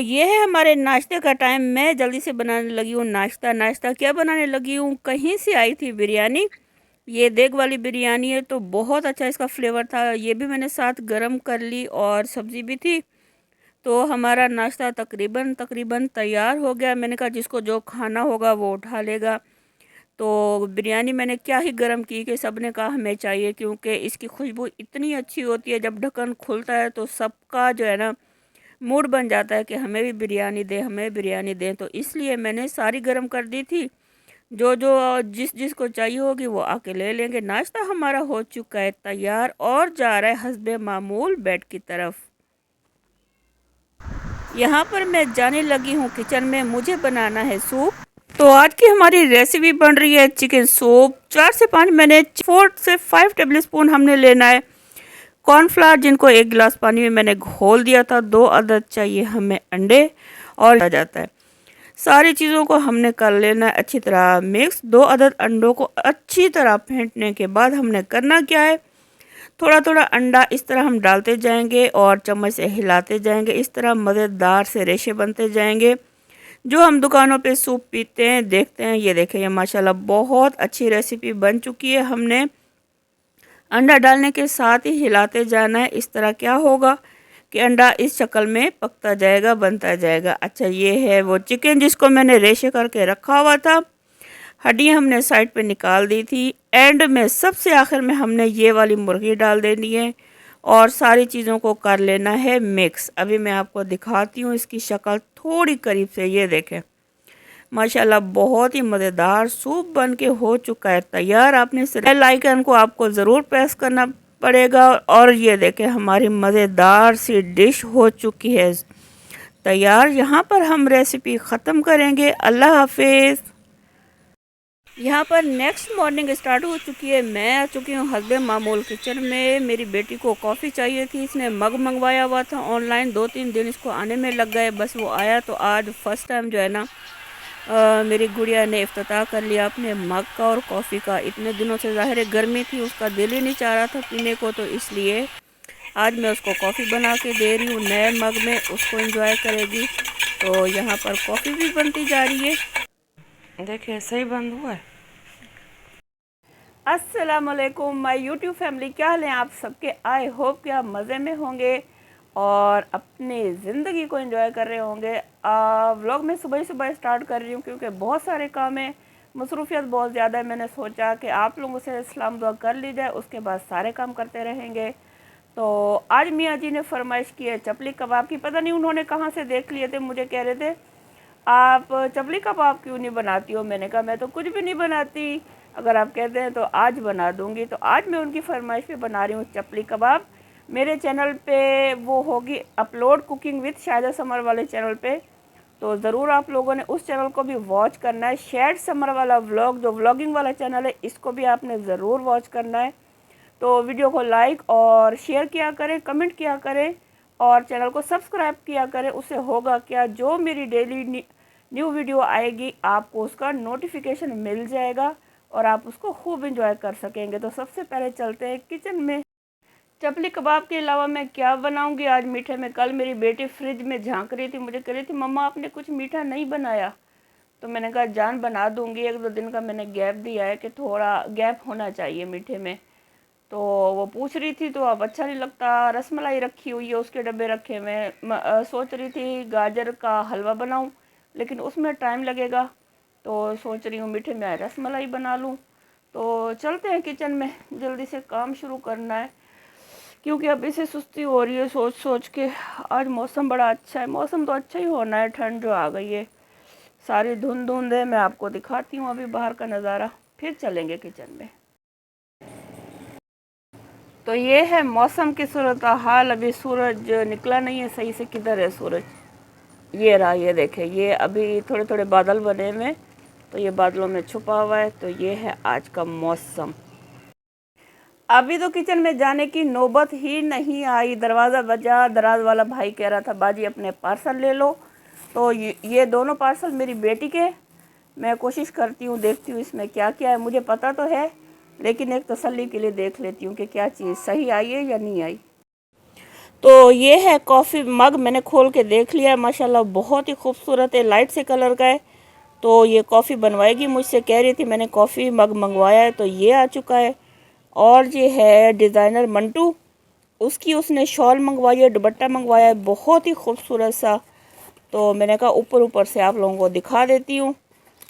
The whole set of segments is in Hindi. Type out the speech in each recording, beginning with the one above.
ये है हमारे नाश्ते का टाइम। मैं जल्दी से बनाने लगी हूँ नाश्ता। नाश्ता क्या बनाने लगी हूँ, कहीं से आई थी बिरयानी। ये देग वाली बिरयानी है, तो बहुत अच्छा इसका फ्लेवर था। ये भी मैंने साथ गरम कर ली और सब्ज़ी भी थी। तो हमारा नाश्ता तकरीबन तकरीबन तैयार हो गया। मैंने कहा जिसको जो खाना होगा वो उठा लेगा। तो बिरयानी मैंने क्या ही गरम की कि सब ने कहा हमें चाहिए, क्योंकि इसकी खुशबू इतनी अच्छी होती है। जब ढक्कन खुलता है तो सबका जो है ना मूड बन जाता है कि हमें भी बिरयानी दें, हमें बिरयानी दें। तो इसलिए मैंने सारी गर्म कर दी थी। जो जो जिस जिस को चाहिए होगी वो आके ले लेंगे। नाश्ता हमारा हो चुका है तैयार और जा रहा है हस्बे मामूल बेड की तरफ। यहाँ पर मैं जाने लगी हूँ किचन में, मुझे बनाना है सूप। तो आज की हमारी रेसिपी बन रही है चिकन सूप। 4 से 5 मैंने 4 से 5 टेबल स्पून हमने लेना है कॉर्नफ्लावर, जिनको 1 गिलास पानी में मैंने घोल दिया था। 2 अदद चाहिए हमें अंडे और आ जाता है। सारी चीज़ों को हमने कर लेना है अच्छी तरह मिक्स। 2 अदद अंडों को अच्छी तरह फेंटने के बाद हमने करना क्या है, थोड़ा थोड़ा अंडा इस तरह हम डालते जाएंगे और चम्मच से हिलाते जाएंगे। इस तरह मज़ेदार से रेशे बनते जाएंगे जो हम दुकानों पे सूप पीते हैं, देखते हैं। ये देखें, ये माशाल्लाह बहुत अच्छी रेसिपी बन चुकी है। हमने अंडा डालने के साथ ही हिलाते जाना है। इस तरह क्या होगा कि अंडा इस शक्ल में पकता जाएगा, बनता जाएगा। अच्छा, ये है वो चिकन जिसको मैंने रेशे करके रखा हुआ था। हड्डियाँ हमने साइड पे निकाल दी थी। एंड में सबसे आखिर में हमने ये वाली मुर्गी डाल देनी है और सारी चीज़ों को कर लेना है मिक्स। अभी मैं आपको दिखाती हूँ इसकी शक्ल थोड़ी करीब से। ये देखें, माशाल्लाह बहुत ही मज़ेदार सूप बन के हो चुका है तैयार। आपने बेल आइकन को आपको ज़रूर प्रेस करना पड़ेगा। और ये देखें, हमारी मज़ेदार सी डिश हो चुकी है तैयार। यहाँ पर हम रेसिपी ख़त्म करेंगे। अल्लाह हाफिज़। यहाँ पर नेक्स्ट मॉर्निंग स्टार्ट हो चुकी है। मैं आ चुकी हूँ हस्बे मामूल किचन में। मेरी बेटी को कॉफ़ी चाहिए थी, इसने मग मंगवाया हुआ था ऑनलाइन। 2-3 दिन इसको आने में लग गए, बस वो आया। तो आज फर्स्ट टाइम जो है ना मेरी गुड़िया ने इफ्तिताह कर लिया अपने मग का और कॉफ़ी का। इतने दिनों से ज़ाहिर है गर्मी थी, उसका दिल ही नहीं चाह रहा था पीने को, तो इसलिए आज मैं उसको कॉफ़ी बना के दे रही हूँ नए मग में। उसको एंजॉय करेगी। तो यहाँ पर कॉफ़ी भी बनती जा रही है। देखिए सही बंद हुआ है। अस्सलाम वालेकुम माय यूट्यूब फैमिली, क्या हाल है आप सबके। आई होप कि आप मज़े में होंगे और अपनी ज़िंदगी को एंजॉय कर रहे होंगे। व्लॉग में सुबह सुबह स्टार्ट कर रही हूँ क्योंकि बहुत सारे काम है, मसरूफियत बहुत ज़्यादा है। मैंने सोचा कि आप लोगों से सलाम दुआ कर ली जाए, उसके बाद सारे काम करते रहेंगे। तो आज मियाँ जी ने फरमाइश की है चपली कबाब की। पता नहीं उन्होंने कहाँ से देख लिए थे, मुझे कह रहे थे आप चपली कबाब क्यों नहीं बनाती हो। मैंने कहा मैं तो कुछ भी नहीं बनाती, अगर आप कहते हैं तो आज बना दूंगी। तो आज मैं उनकी फरमाइश पे बना रही हूँ चपली कबाब। मेरे चैनल पे वो होगी अपलोड, कुकिंग विद शायदा समर वाले चैनल पे। तो ज़रूर आप लोगों ने उस चैनल को भी वॉच करना है। शेड समर वाला व्लॉग, जो व्लॉगिंग वाला चैनल है, इसको भी आपने ज़रूर वॉच करना है। तो वीडियो को लाइक और शेयर किया करें, कमेंट किया करें और चैनल को सब्सक्राइब किया करें। उससे होगा क्या, जो मेरी डेली न्यू वीडियो आएगी आपको उसका नोटिफिकेशन मिल जाएगा और आप उसको खूब एंजॉय कर सकेंगे। तो सबसे पहले चलते हैं किचन में। चपली कबाब के अलावा मैं क्या बनाऊंगी आज मीठे में। कल मेरी बेटी फ्रिज में झांक रही थी, मुझे कह रही थी मम्मा आपने कुछ मीठा नहीं बनाया। तो मैंने कहा जान बना दूंगी। 1-2 दिन का मैंने गैप दिया है कि थोड़ा गैप होना चाहिए मीठे में। तो वो पूछ रही थी तो अब अच्छा नहीं लगता। रसमलाई रखी हुई है, उसके डब्बे रखे हुए। सोच रही थी गाजर का हलवा बनाऊं, लेकिन उसमें टाइम लगेगा। तो सोच रही हूँ मीठे में रसमलाई बना लूँ। तो चलते हैं किचन में, जल्दी से काम शुरू करना है क्योंकि अब इसे सुस्ती हो रही है सोच सोच के। आज मौसम बड़ा अच्छा है, मौसम तो अच्छा ही होना है, ठंड जो आ गई है, सारी धुंध धुंध है। मैं आपको दिखाती हूँ अभी बाहर का नज़ारा, फिर चलेंगे किचन में। तो ये है मौसम की सूरत हाल। अभी सूरज निकला नहीं है सही से, किधर है सूरज। ये रहा, ये देखे, ये अभी थोड़े थोड़े बादल बने हुए, तो ये बादलों में छुपा हुआ है। तो ये है आज का मौसम। अभी तो किचन में जाने की नौबत ही नहीं आई। दरवाज़ा बजा, दराज वाला भाई कह रहा था बाजी अपने पार्सल ले लो। तो ये दोनों पार्सल मेरी बेटी के। मैं कोशिश करती हूँ, देखती हूँ इसमें क्या क्या है। मुझे पता तो है, लेकिन एक तसल्ली के लिए देख लेती हूँ कि क्या चीज़ सही आई है या नहीं आई। तो ये है कॉफ़ी मग, मैंने खोल के देख लिया है, माशाल्लाह बहुत ही खूबसूरत है, लाइट से कलर का है। तो ये कॉफ़ी बनवाएगी मुझसे, कह रही थी मैंने कॉफ़ी मग मंगवाया है, तो ये आ चुका है। और ये है डिज़ाइनर मंटू, उसकी उसने शॉल मंगवाई है, दुपट्टा मंगवाया है, बहुत ही खूबसूरत सा। तो मैंने कहा ऊपर ऊपर से आप लोगों को दिखा देती हूँ।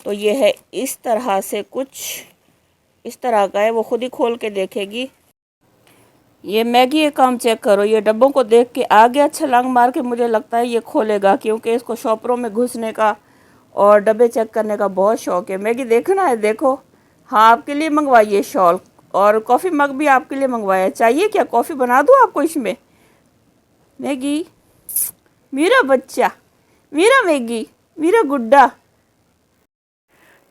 तो ये है इस तरह से, कुछ इस तरह का है, वो खुद ही खोल के देखेगी। ये मैगी का काम चेक करो, ये डब्बों को देख के आ गया छलांग मार के, मुझे लगता है ये खोलेगा, क्योंकि इसको शॉपरों में घुसने का और डब्बे चेक करने का बहुत शौक है। मैगी देखना है, देखो। हाँ, आपके लिए मंगवाइए शॉल, और कॉफ़ी मग भी आपके लिए मंगवाया। चाहिए क्या, कॉफ़ी बना दूँ आपको इसमें? मैगी, मेरा बच्चा, मेरा मैगी, मेरा गुड्डा।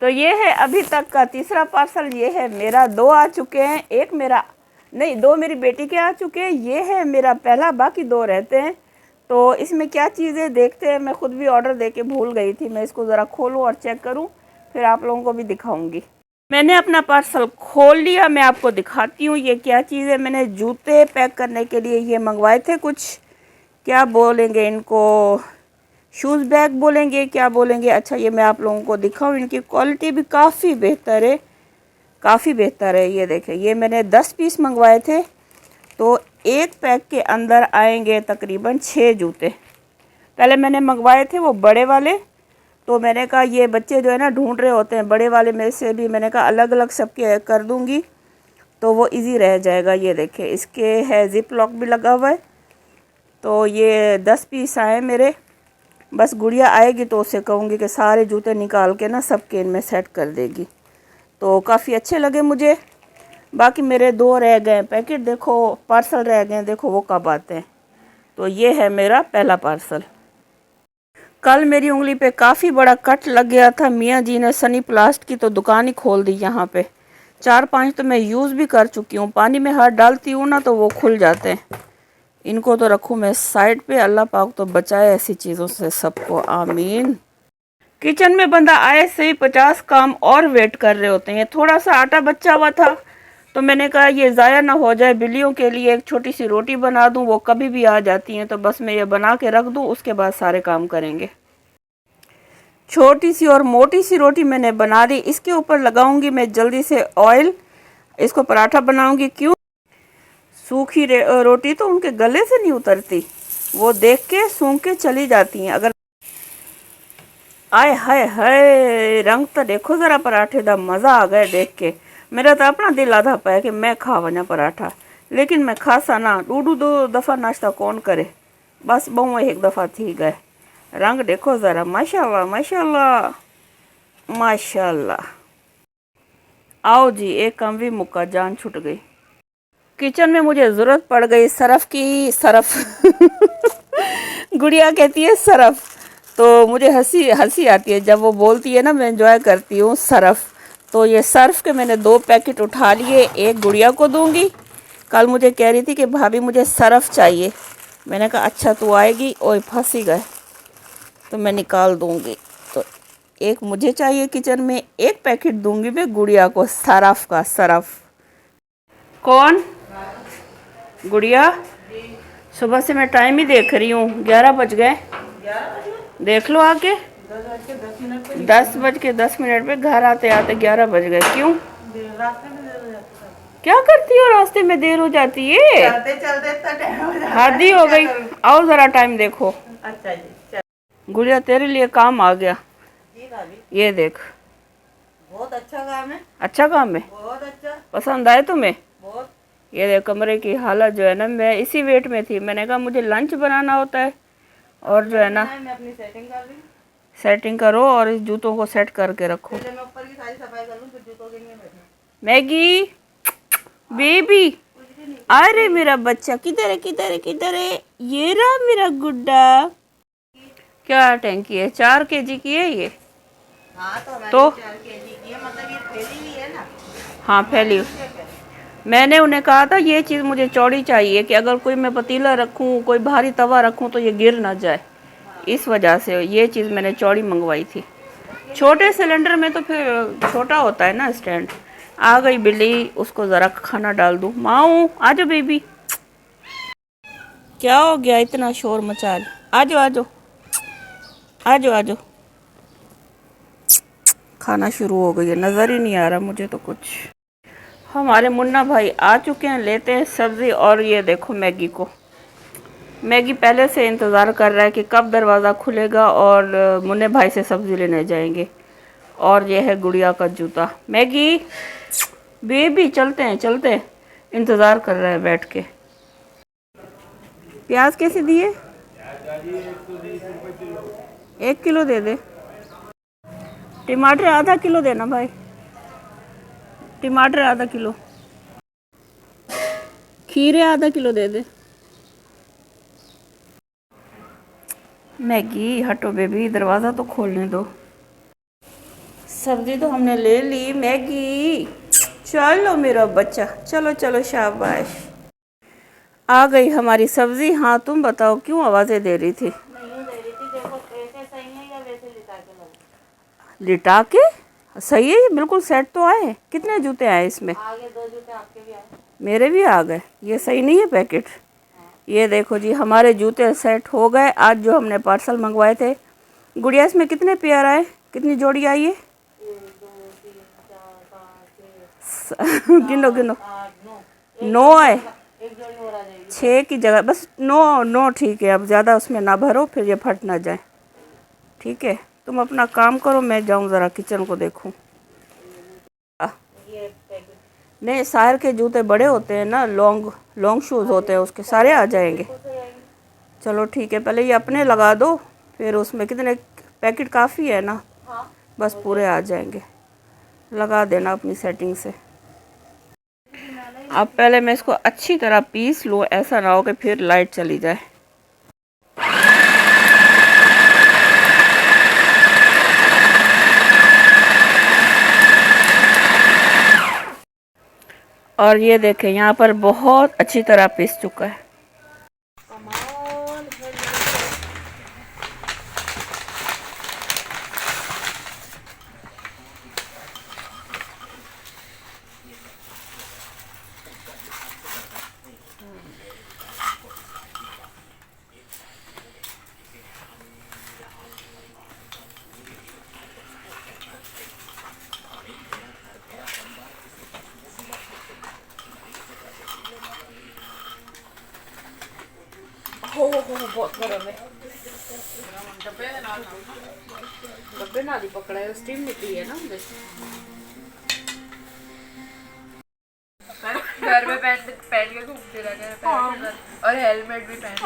तो ये है अभी तक का तीसरा पार्सल। ये है मेरा, 2 आ चुके हैं, एक मेरा नहीं, 2 मेरी बेटी के आ चुके हैं। ये है मेरा पहला, बाकी 2 रहते हैं। तो इसमें क्या चीज़ें देखते हैं, मैं खुद भी ऑर्डर देके भूल गई थी। मैं इसको ज़रा खोलूँ और चेक करूँ, फिर आप लोगों को भी दिखाऊंगी। मैंने अपना पार्सल खोल लिया, मैं आपको दिखाती हूँ ये क्या चीज़ है। मैंने जूते पैक करने के लिए ये मंगवाए थे, कुछ क्या बोलेंगे इनको, शूज़ बैग बोलेंगे, क्या बोलेंगे। अच्छा, ये मैं आप लोगों को दिखाऊँ, इनकी क्वालिटी भी काफ़ी बेहतर है, काफ़ी बेहतर है। ये देखें, ये मैंने 10 पीस मंगवाए थे, तो एक पैक के अंदर आएंगे तकरीबन 6 जूते। पहले मैंने मंगवाए थे वो बड़े वाले, तो मैंने कहा ये बच्चे जो है ना ढूंढ रहे होते हैं, बड़े वाले में से भी मैंने कहा अलग अलग सबके कर दूंगी, तो वो इजी रह जाएगा। ये देखें, इसके है ज़िप लॉक भी लगा हुआ है। तो ये 10 पीस आए मेरे। बस गुड़िया आएगी तो उसे कहूँगी कि सारे जूते निकाल के ना सबके इनमें सेट कर देगी। तो काफ़ी अच्छे लगे मुझे। बाकी मेरे 2 रह गए पैकेट, देखो पार्सल रह गए, देखो वो कब आते हैं। तो ये है मेरा पहला पार्सल। कल मेरी उंगली पे काफ़ी बड़ा कट लग गया था, मियाँ जी ने सनी प्लास्ट की तो दुकान ही खोल दी यहाँ पे। 4-5 तो मैं यूज़ भी कर चुकी हूँ, पानी में हाथ डालती हूँ ना तो वो खुल जाते हैं। इनको तो रखूँ मैं साइड पे, अल्लाह पाक तो बचाए ऐसी चीज़ों से सबको, आमीन। किचन में बंदा आए से ही 50 काम और वेट कर रहे होते हैं। थोड़ा सा आटा बचा हुआ था, तो मैंने कहा ये ज़ाया ना हो जाए, बिल्लियों के लिए एक छोटी सी रोटी बना दूं, वो कभी भी आ जाती हैं, तो बस मैं ये बना के रख दूं, उसके बाद सारे काम करेंगे। छोटी सी और मोटी सी रोटी मैंने बना दी, इसके ऊपर लगाऊंगी मैं जल्दी से ऑयल, इसको पराठा बनाऊंगी। क्यों, सूखी रोटी तो उनके गले से नहीं उतरती, वो देख के सूंघ के चली जाती हैं। अगर आए हाय हाय, रंग तो देखो ज़रा पराठे दा, मज़ा आ गया देख के। मेरा तो अपना दिल आधा पाया कि मैं खा वना पराठा, लेकिन मैं खासा ना, 2 दफ़ा नाश्ता कौन करे, बस बहु एक दफ़ा थी गए। रंग देखो ज़रा, माशाल्लाह माशाल्लाह माशाल्लाह। आओ जी, एक काम भी मुक्का, जान छूट गई। किचन में मुझे ज़रूरत पड़ गई सरफ़ की, सरफ़ गुड़िया कहती है सरफ़, तो मुझे हंसी हंसी आती है जब वो बोलती है ना, मैं एंजॉय करती हूँ सरफ़। तो ये सर्फ़ के मैंने 2 पैकेट उठा लिए, एक गुड़िया को दूंगी। कल मुझे कह रही थी कि भाभी मुझे सरफ़ चाहिए, मैंने कहा अच्छा तू आएगी, ओए फंस ही गए, तो मैं निकाल दूंगी। तो एक मुझे चाहिए किचन में, एक पैकेट दूंगी मैं गुड़िया को सरफ़ का, सरफ़। कौन? गुड़िया, सुबह से मैं टाइम ही देख रही हूँ, 11 बज गए, देख लो आके। 10 बज के 10 मिनट पे, घर आते आते 11 बज गए। क्यों, क्या करती हो, रास्ते में देर हो जाती है, चलते चलते हद हो गई। आओ ज़रा टाइम देखो। अच्छा जी, गुड़िया तेरे लिए काम आ गया, ये देख, बहुत अच्छा काम है, अच्छा काम है, बहुत अच्छा, पसंद आए तुम्हें बहुत। ये देख कमरे की हालत जो है ना, मैं इसी वेट में थी, मैंने कहा मुझे लंच बनाना होता है, और जो है ना मैं अपनी सेटिंग कर रही हूँ। सेटिंग करो और इस जूतों को सेट करके रखो। मैं ऊपर की सारी सफाई कर लूँ, फिर जूतों के लिए बैठना। मैगी बेबी, अरे मेरा बच्चा, किधर है किधर है किधर है, ये रहा मेरा गुड्डा। क्या टैंकी है, 4 kg की है ये? हाँ, तो 4 kg की है, मतलब ये फैली हुई है ना। हाँ फैली। मैंने उन्हें कहा था ये चीज़ मुझे चौड़ी चाहिए, कि अगर कोई मैं पतीला रखूँ, कोई भारी तवा रखूँ तो ये गिर ना जाए, इस वजह से ये चीज़ मैंने चौड़ी मंगवाई थी। छोटे सिलेंडर में तो फिर छोटा होता है ना स्टैंड। आ गई बिल्ली, उसको ज़रा खाना डाल दूँ। माऊ आ जाओ बेबी, क्या हो गया, इतना शोर मचा रही? आ जाओ आ जाओ आ जाओ आ जाओ। खाना शुरू हो गई है, नज़र ही नहीं आ रहा मुझे तो कुछ। हमारे मुन्ना भाई आ चुके हैं, लेते हैं सब्ज़ी। और ये देखो मैगी को, मैगी पहले से इंतज़ार कर रहा है कि कब दरवाज़ा खुलेगा और मुन्ने भाई से सब्ज़ी लेने जाएंगे। और ये है गुड़िया का जूता। मैगी बेबी चलते हैं चलते हैं, इंतज़ार कर रहा है बैठ के। प्याज कैसे दिए? 1 किलो दे दे। टमाटर आधा किलो देना भाई, टमाटर आधा किलो। खीरे आधा किलो दे दे। मैगी हटो बेबी, दरवाज़ा तो खोलने दो। सब्जी तो हमने ले ली, मैगी चलो मेरा बच्चा, चलो चलो शाबाश। आ गई हमारी सब्जी। हाँ तुम बताओ क्यों आवाज़ें दे रही थी? नहीं दे रही थी, देखो ऐसे सही है या वैसे लिटा के लगा? लिटा के सही है, ये बिल्कुल सेट तो आए। कितने जूते आए इसमें? आगे 2 जूते आपके भी आए, मेरे भी आ गए। ये सही नहीं है पैकेट? ये देखो जी हमारे जूते सेट हो गए आज, जो हमने पार्सल मंगवाए थे। गुड़िया इसमें कितने पेयर आए, कितनी जोड़ी आई है? 1 2 3 4 5 6 गिनो गिनो। 9 आए। 6 की जगह बस 9 ठीक है। अब ज़्यादा उसमें ना भरो, फिर ये फट ना जाए। ठीक है, तुम अपना काम करो, मैं जाऊँ ज़रा किचन को देखूँ। नहीं, सायर के जूते बड़े होते हैं ना, लॉन्ग शूज़ होते हैं उसके, सारे आ जाएंगे। चलो ठीक है, पहले ये अपने लगा दो, फिर उसमें कितने पैकेट काफ़ी है ना? बस पूरे आ जाएंगे। लगा देना अपनी सेटिंग से। अब पहले मैं इसको अच्छी तरह पीस लूँ, ऐसा ना हो कि फिर लाइट चली जाए। और ये देखें यहाँ पर बहुत अच्छी तरह पीस चुका है। हो बहुत गर्म है। डब्बे ना ही पकड़ा है, स्टीम निकली है ना घर में पहन के घूमते रह और हेलमेट भी पहन।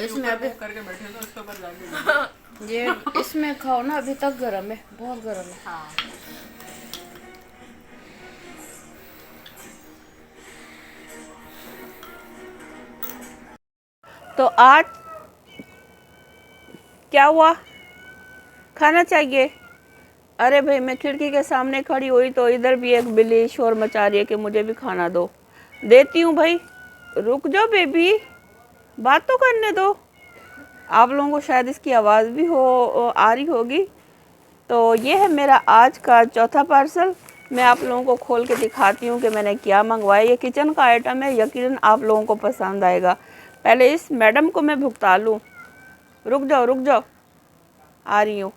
इसमें अभी करके बैठे तो उसके ऊपर जाके ये इसमें खाओ ना, अभी तक गर्म है, बहुत गर्म है। हाँ। तो आज क्या हुआ, खाना चाहिए? अरे भाई मैं खिड़की के सामने खड़ी हुई तो इधर भी एक बिल्ली शोर मचा रही है कि मुझे भी खाना दो। देती हूँ भाई, रुक जाओ बेबी, बात तो करने दो। आप लोगों को शायद इसकी आवाज़ भी आ रही होगी। तो ये है मेरा आज का चौथा पार्सल। मैं आप लोगों को खोल के दिखाती हूँ कि मैंने क्या मंगवाया। ये किचन का आइटम है, यकीनन आप लोगों को पसंद आएगा। पहले इस मैडम को मैं भुगता लूँ। रुक जाओ, आ रही हूँ।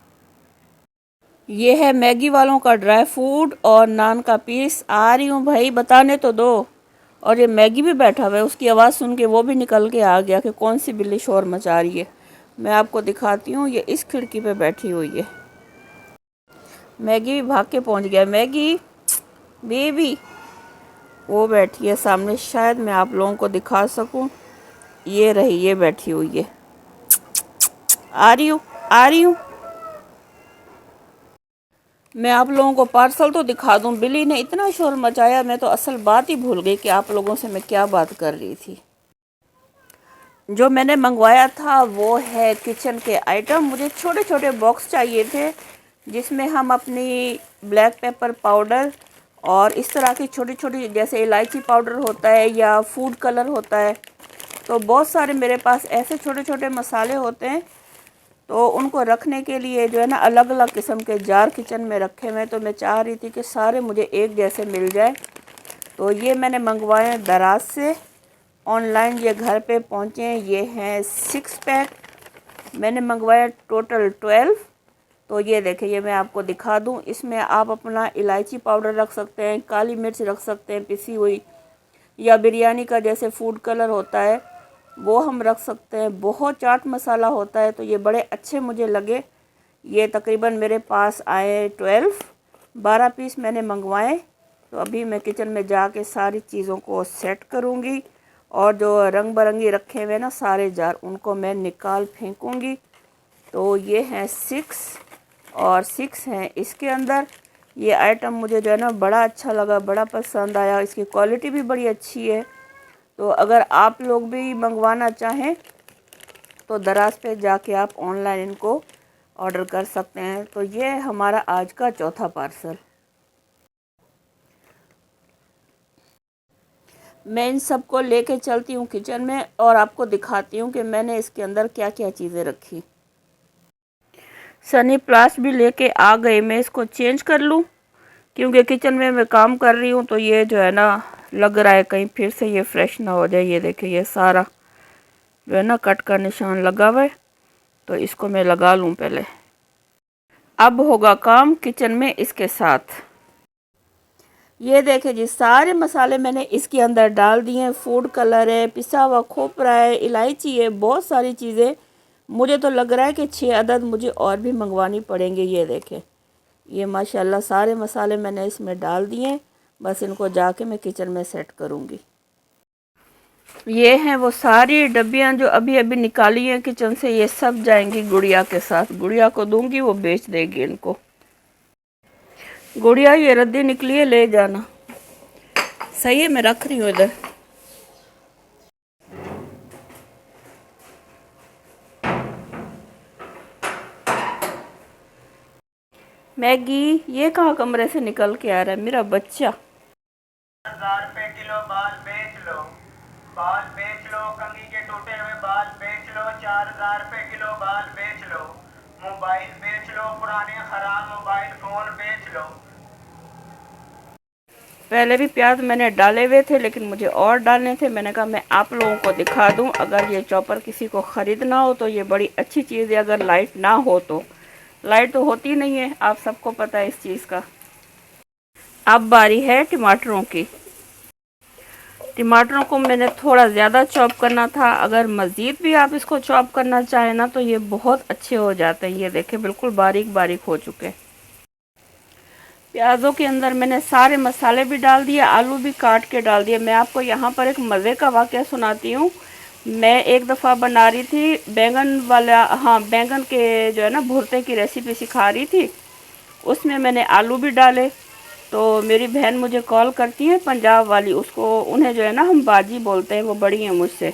ये है मैगी वालों का ड्राई फ्रूट और नान का पीस। आ रही हूँ भाई, बताने तो दो। और ये मैगी भी बैठा हुआ है, उसकी आवाज़ सुन के वो भी निकल के आ गया कि कौन सी बिल्ली शोर मचा रही है। मैं आपको दिखाती हूँ, ये इस खिड़की पे बैठी हुई है। मैगी भी भाग के पहुँच गया। मैगी बेबी वो बैठी है सामने, शायद मैं आप लोगों को दिखा सकूँ। ये रही, ये बैठी हुई है। आ रही हूँ। मैं आप लोगों को पार्सल तो दिखा दूं। बिल्ली ने इतना शोर मचाया, मैं तो असल बात ही भूल गई कि आप लोगों से मैं क्या बात कर रही थी। जो मैंने मंगवाया था वो है किचन के आइटम। मुझे छोटे छोटे बॉक्स चाहिए थे जिसमें हम अपनी ब्लैक पेपर पाउडर और इस तरह की छोटी छोटी, जैसे इलायची पाउडर होता है या फूड कलर होता है, तो बहुत सारे मेरे पास ऐसे छोटे छोटे मसाले होते हैं। तो उनको रखने के लिए जो है ना अलग अलग किस्म के जार किचन में रखे हुए हैं। तो मैं चाह रही थी कि सारे मुझे एक जैसे मिल जाए। तो ये मैंने मंगवाए दराज से, ऑनलाइन ये घर पे पहुँचे हैं। ये हैं 6 पैक मैंने मंगवाया, टोटल 12। तो ये देखें, ये मैं आपको दिखा दूं। इसमें आप अपना इलायची पाउडर रख सकते हैं, काली मिर्च रख सकते हैं पिसी हुई, या बिरयानी का जैसे फूड कलर होता है वो हम रख सकते हैं। बहुत चाट मसाला होता है। तो ये बड़े अच्छे मुझे लगे। ये तकरीबन मेरे पास आए 12 पीस मैंने मंगवाए। तो अभी मैं किचन में जाके सारी चीज़ों को सेट करूँगी, और जो रंग बिरंगी रखे हुए ना सारे जार, उनको मैं निकाल फेंकूँगी। तो ये हैं 6 और 6 हैं इसके अंदर। ये आइटम मुझे जो है ना बड़ा अच्छा लगा, बड़ा पसंद आया। इसकी क्वालिटी भी बड़ी अच्छी है। तो अगर आप लोग भी मंगवाना चाहें तो दराज पे जाके आप ऑनलाइन इनको ऑर्डर कर सकते हैं। तो ये हमारा आज का चौथा पार्सल। मैं इन सब को लेके चलती हूँ किचन में और आपको दिखाती हूँ कि मैंने इसके अंदर क्या क्या चीज़ें रखी। सनी प्लास भी लेके आ गए। मैं इसको चेंज कर लूँ क्योंकि किचन में मैं काम कर रही हूँ। तो ये जो है ना लग रहा है कहीं फिर से ये फ्रेश ना हो जाए। ये देखिए, ये सारा जो है ना कट का निशान लगा हुआ है। तो इसको मैं लगा लूँ पहले। अब होगा काम किचन में इसके साथ। ये देखें जी, सारे मसाले मैंने इसके अंदर डाल दिए हैं। फूड कलर है, पिसा हुआ खोपरा है, इलायची है, बहुत सारी चीज़ें। मुझे तो लग रहा है कि 6 अदद मुझे और भी मंगवानी पड़ेंगे। ये देखें, ये माशाल्लाह सारे मसाले मैंने इसमें डाल दिए। बस इनको जाके मैं किचन में सेट करूँगी। ये हैं वो सारी डब्बियाँ जो अभी अभी निकाली हैं किचन से। ये सब जाएंगी गुड़िया के साथ। गुड़िया को दूंगी, वो बेच देगी इनको। गुड़िया, ये रद्दी निकली है, ले जाना। सही है, मैं रख रही हूँ इधर। मैगी, ये कहाँ कमरे से निकल के आ रहा है मेरा बच्चा। 1000 रुपए किलो बाल बेच लो, बाल बेच लो, कंघी के टूटे हुए बाल बेच लो, 4000 रुपए किलो बाल बेच लो, मोबाइल बेच लो, पुराने खराब मोबाइल फोन बेच लो। पहले भी प्याज मैंने डाले हुए थे लेकिन मुझे और डालने थे। मैंने कहा मैं आप लोगों को दिखा दूं। अगर ये चॉपर किसी को ख़रीदना हो तो ये बड़ी अच्छी चीज़ है। अगर लाइट ना हो तो, लाइट तो होती नहीं है, आप सबको पता है इस चीज़ का। अब बारी है टमाटरों की। टमाटरों को मैंने थोड़ा ज़्यादा चॉप करना था। अगर मज़ीद भी आप इसको चॉप करना चाहें ना तो ये बहुत अच्छे हो जाते हैं। ये देखें, बिल्कुल बारीक बारीक हो चुके हैं। प्याज़ों के अंदर मैंने सारे मसाले भी डाल दिए, आलू भी काट के डाल दिए। मैं आपको यहाँ पर एक मज़े का वाक़या सुनाती हूँ। मैं एक दफ़ा बना रही थी बैंगन वाला, हाँ, बैंगन के जो है ना भुर्ते की रेसिपी सिखा रही थी। उसमें मैंने आलू भी डाले। तो मेरी बहन मुझे कॉल करती है, पंजाब वाली, उसको उन्हें जो है ना हम बाजी बोलते हैं, वो बड़ी हैं मुझसे।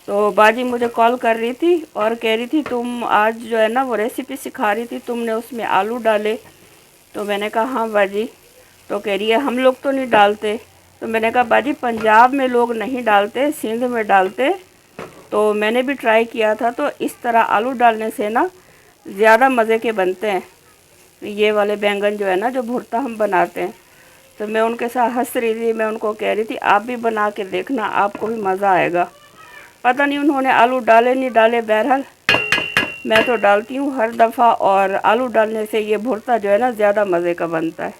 तो बाजी मुझे कॉल कर रही थी और कह रही थी तुम आज जो है ना वो रेसिपी सिखा रही थी, तुमने उसमें आलू डाले। तो मैंने कहा हाँ बाजी। तो कह रही है हम लोग तो नहीं डालते। तो मैंने कहा बाजी, पंजाब में लोग नहीं डालते, सिंध में डालते। तो मैंने भी ट्राई किया था। तो इस तरह आलू डालने से ना ज़्यादा मज़े के बनते हैं ये वाले बैंगन जो है ना, जो भुर्ता हम बनाते हैं। तो मैं उनके साथ हंस रही थी। मैं उनको कह रही थी आप भी बना के देखना, आपको भी मज़ा आएगा। पता नहीं उन्होंने आलू डाले नहीं डाले, बहरहाल मैं तो डालती हूँ हर दफ़ा। और आलू डालने से ये भुर्ता जो है ना ज़्यादा मज़े का बनता है।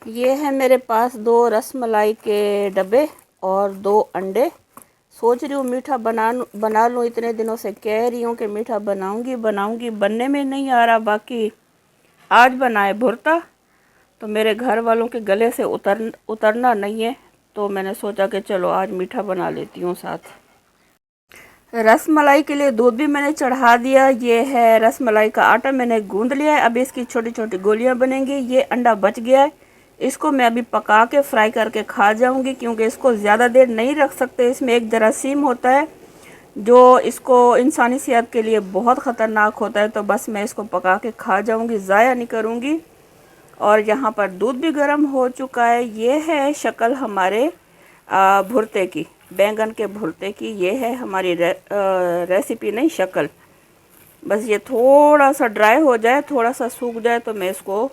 ये है मेरे पास 2 रसमलाई के डब्बे और 2 अंडे। सोच रही हूँ मीठा बना लूँ। इतने दिनों से कह रही हूँ कि मीठा बनाऊँगी बनाऊँगी, बनने में नहीं आ रहा। बाकी आज बनाए भुर्ता तो मेरे घर वालों के गले से उतरना नहीं है। तो मैंने सोचा कि चलो आज मीठा बना लेती हूँ साथ। रसमलाई के लिए दूध भी मैंने चढ़ा दिया। ये है रसमलाई का आटा, मैंने गूंद लिया है। अब इसकी छोटी छोटी गोलियां बनेंगी। ये अंडा बच गया है, इसको मैं अभी पका के फ्राई करके खा जाऊंगी क्योंकि इसको ज़्यादा देर नहीं रख सकते। इसमें एक जरासीम होता है जो इसको इंसानी सेहत के लिए बहुत ख़तरनाक होता है। तो बस मैं इसको पका के खा जाऊंगी, ज़ाया नहीं करूंगी। और यहाँ पर दूध भी गर्म हो चुका है। ये है शक्ल हमारे भुर्ते की, बैंगन के भुर्ते की। ये है हमारी रेसिपी, नहीं शक्ल। बस ये थोड़ा सा ड्राई हो जाए, थोड़ा सा सूख जाए तो मैं इसको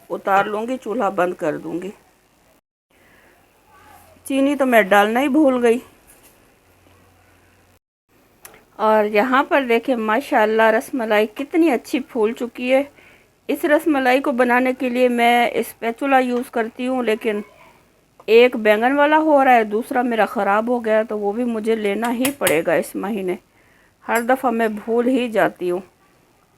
उतार लूँगी, चूल्हा बंद कर दूँगी। चीनी तो मैं डालना ही भूल गई। और यहाँ पर देखें माशाल्लाह रसमलाई कितनी अच्छी फूल चुकी है। इस रसमलाई को बनाने के लिए मैं स्पैचुला यूज़ करती हूँ, लेकिन एक बैंगन वाला हो रहा है, दूसरा मेरा ख़राब हो गया, तो वो भी मुझे लेना ही पड़ेगा इस महीने। हर दफ़ा मैं भूल ही जाती हूँ।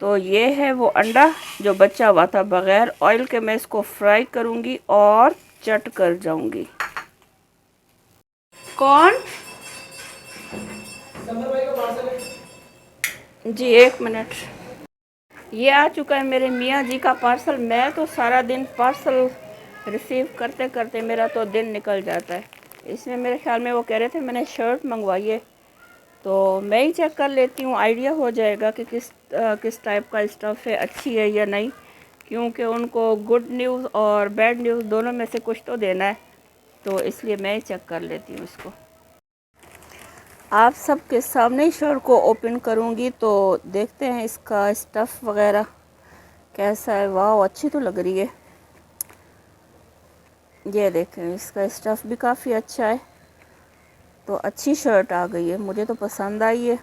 तो ये है वो अंडा जो बचा हुआ था, बग़ैर ऑयल के मैं इसको फ्राई करूँगी और चट कर जाऊँगी। कौन जी, 1 मिनट। ये आ चुका है मेरे मियाँ जी का पार्सल। मैं तो सारा दिन पार्सल रिसीव करते करते मेरा तो दिन निकल जाता है। इसमें मेरे ख्याल में वो कह रहे थे मैंने शर्ट मंगवाई है, तो मैं ही चेक कर लेती हूँ, आइडिया हो जाएगा कि किस टाइप का स्टफ़ है, अच्छी है या नहीं, क्योंकि उनको गुड न्यूज़ और बैड न्यूज़ दोनों में से कुछ तो देना है, तो इसलिए मैं ही चेक कर लेती हूँ इसको। आप सबके सामने ही शर्ट को ओपन करूँगी तो देखते हैं इसका स्टफ़ वगैरह कैसा है। वाह, अच्छी तो लग रही है। ये देखें, इसका स्टफ़ भी काफ़ी अच्छा है, तो अच्छी शर्ट आ गई है, मुझे तो पसंद आई है।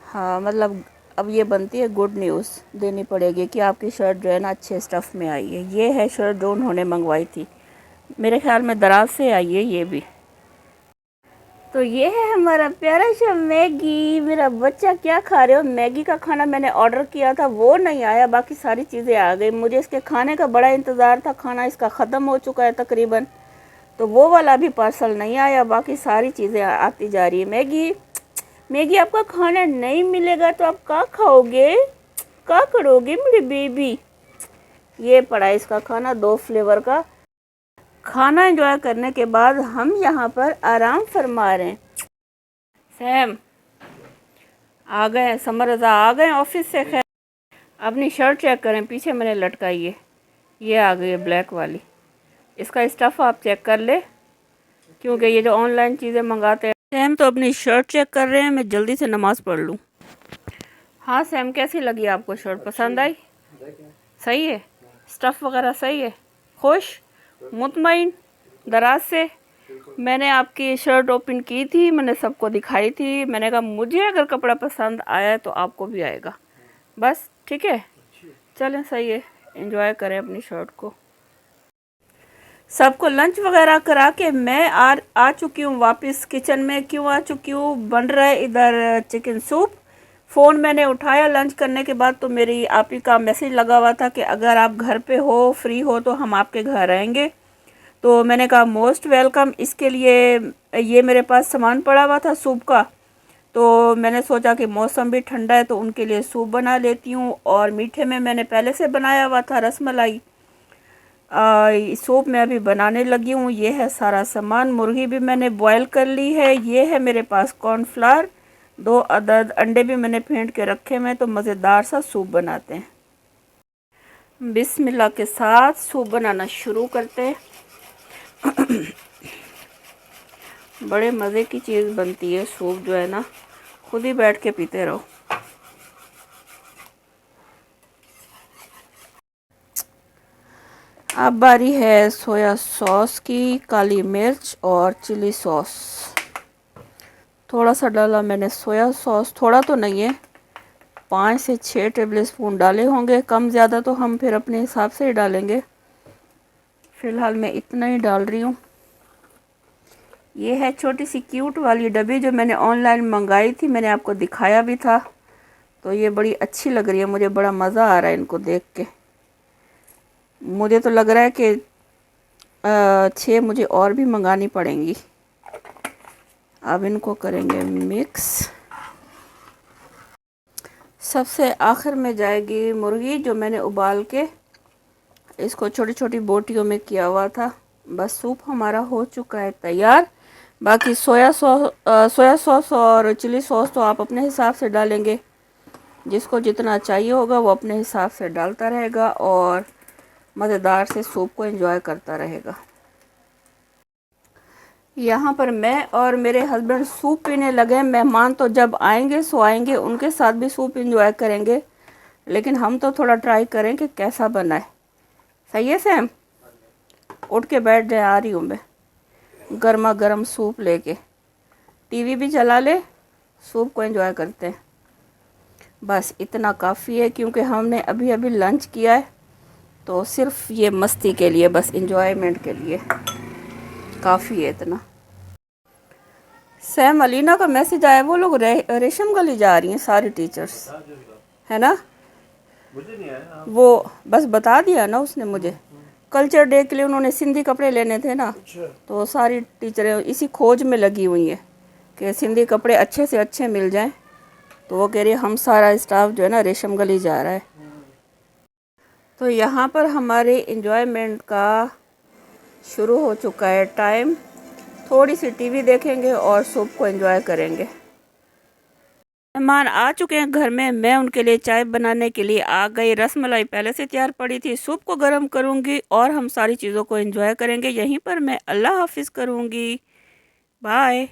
हाँ, मतलब अब ये बनती है गुड न्यूज़ देनी पड़ेगी कि आपकी शर्ट जो है ना अच्छे स्टफ़ में आई है। ये है शर्ट जो उन्होंने मंगवाई थी, मेरे ख्याल में दराज से आई है ये भी। तो ये है हमारा प्यारा सा मैगी। मेरा बच्चा क्या खा रहे हो? मैगी का खाना मैंने ऑर्डर किया था, वो नहीं आया, बाकी सारी चीज़ें आ गई। मुझे इसके खाने का बड़ा इंतज़ार था, खाना इसका ख़त्म हो चुका है तकरीबन, तो वो वाला भी पार्सल नहीं आया, बाकी सारी चीज़ें आती जा रही है। मैगी मैगी आपका खाना नहीं मिलेगा तो आप क्या खाओगे, क्या करोगे मेरी बेबी? ये पड़ा इसका खाना, 2 फ्लेवर का खाना एंजॉय करने के बाद हम यहाँ पर आराम फरमा रहे हैं। सैम आ गए, समर रज़ा आ गए ऑफिस से। खैर अपनी शर्ट चेक करें, पीछे मैंने लटकाई है, ये आ गई है ब्लैक वाली। इसका स्टफ़ आप चेक कर ले, क्योंकि ये जो ऑनलाइन चीज़ें मंगाते हैं। सैम तो अपनी शर्ट चेक कर रहे हैं, मैं जल्दी से नमाज़ पढ़ लूँ। हाँ सैम, कैसी लगी आपको शर्ट? पसंद आई? सही है, स्टफ़ वगैरह सही है? खुश, मुतमईन? दराज से मैंने आपकी शर्ट ओपन की थी, मैंने सबको दिखाई थी, मैंने कहा मुझे अगर कपड़ा पसंद आया तो आपको भी आएगा। बस ठीक है, चलें सही है, एंजॉय करें अपनी शर्ट को। सबको लंच वगैरह करा के मैं आ चुकी हूँ वापस किचन में। क्यों आ चुकी हूँ? बन रहा है इधर चिकन सूप। फ़ोन मैंने उठाया लंच करने के बाद तो मेरी आप ही का मैसेज लगा हुआ था कि अगर आप घर पे हो, फ्री हो, तो हम आपके घर आएंगे। तो मैंने कहा मोस्ट वेलकम। इसके लिए ये मेरे पास सामान पड़ा हुआ था सूप का, तो मैंने सोचा कि मौसम भी ठंडा है तो उनके लिए सूप बना लेती हूँ। और मीठे में मैंने पहले से बनाया हुआ था रसमलाई। सूप मैं अभी बनाने लगी हूँ। ये है सारा सामान। मुर्गी भी मैंने बॉयल कर ली है। ये है मेरे पास कॉर्नफ्लावर, 2 अदद अंडे भी मैंने फेंट के रखे हैं। तो मज़ेदार सा सूप बनाते हैं। बिस्मिल्लाह के साथ सूप बनाना शुरू करते हैं। बड़े मज़े की चीज़ बनती है सूप, जो है ना, खुद ही बैठ के पीते रहो। अब बारी है सोया सॉस की, काली मिर्च और चिली सॉस। थोड़ा सा डाला मैंने सोया सॉस, थोड़ा तो नहीं है, 5 से 6 टेबल स्पून डाले होंगे। कम ज़्यादा तो हम फिर अपने हिसाब से ही डालेंगे, फ़िलहाल मैं इतना ही डाल रही हूँ। ये है छोटी सी क्यूट वाली डब्बी जो मैंने ऑनलाइन मंगाई थी, मैंने आपको दिखाया भी था। तो ये बड़ी अच्छी लग रही है, मुझे बड़ा मज़ा आ रहा है इनको देख के। मुझे तो लग रहा है कि 6 मुझे और भी मंगानी पड़ेंगी। अब इनको करेंगे मिक्स। सबसे आखिर में जाएगी मुर्गी जो मैंने उबाल के इसको छोटी छोटी बोटियों में किया हुआ था। बस सूप हमारा हो चुका है तैयार। बाकी सोया सॉस और चिली सॉस तो आप अपने हिसाब से डालेंगे, जिसको जितना चाहिए होगा वो अपने हिसाब से डालता रहेगा और मज़ेदार से सूप को एंजॉय करता रहेगा। यहाँ पर मैं और मेरे हस्बैंड सूप पीने लगे। मेहमान तो जब आएंगे सो आएंगे, उनके साथ भी सूप इंजॉय करेंगे, लेकिन हम तो थोड़ा ट्राई करें कि कैसा बना है। सही है सैम? उठ के बैठ जाए, आ रही हूँ मैं। गर्मा गर्म सूप लेके, टीवी भी चला ले, सूप को एंजॉय करते हैं। बस इतना काफ़ी है, क्योंकि हमने अभी अभी लंच किया है, तो सिर्फ ये मस्ती के लिए, बस इंजॉयमेंट के लिए काफ़ी है इतना। सैम, अलीना का मैसेज आया, वो लोग रेशम गली जा रही हैं सारी टीचर्स, है ना? मुझे नहीं आया। वो बस बता दिया ना उसने मुझे। कल्चर डे के लिए उन्होंने सिंधी कपड़े लेने थे ना, तो सारी टीचरें इसी खोज में लगी हुई हैं कि सिंधी कपड़े अच्छे से अच्छे मिल जाएं। तो वो कह रही है हम सारा स्टाफ जो है ना रेशम गली जा रहा है। तो यहाँ पर हमारे एंजॉयमेंट का शुरू हो चुका है टाइम। थोड़ी सी टीवी देखेंगे और सूप को एंजॉय करेंगे। मेहमान आ चुके हैं घर में, मैं उनके लिए चाय बनाने के लिए आ गई। रसमलाई पहले से तैयार पड़ी थी, सूप को गर्म करूँगी और हम सारी चीज़ों को एंजॉय करेंगे। यहीं पर मैं अल्लाह हाफिज़ करूँगी। बाय।